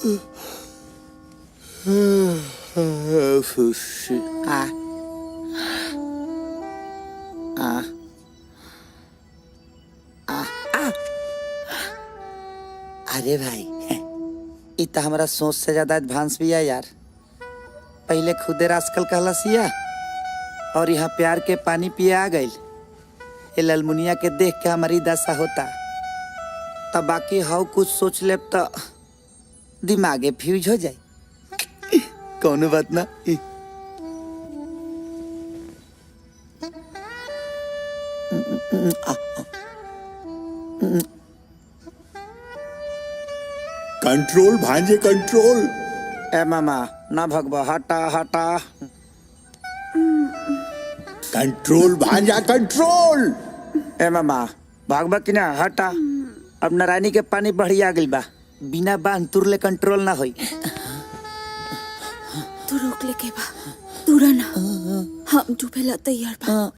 आ आ आ आ अरे भाई इ त हमरा सोच से ज्यादा एडवांस भी है यार। पहले खुदे रास्कल कहला सिया और यहाँ प्यार के पानी पिए आ गइल। ये ललमुनिया के देख के हमारी दशा होता। तब बाकी हाउ कुछ सोच ले तो दिमागे फ्यूज हो जाए। कौन बात ना। कंट्रोल भांजे कंट्रोल। ए मामा ना भगवा हटा हटा। कंट्रोल भांजा कंट्रोल। ए मामा भागवा कि ना हटा। अब नारायणी के पानी बढ़िया गइल बा। बिना बांध तुरले कंट्रोल ना होई। तू रोक ले के बा दूरा ना। हम डूबेला तैयार बा।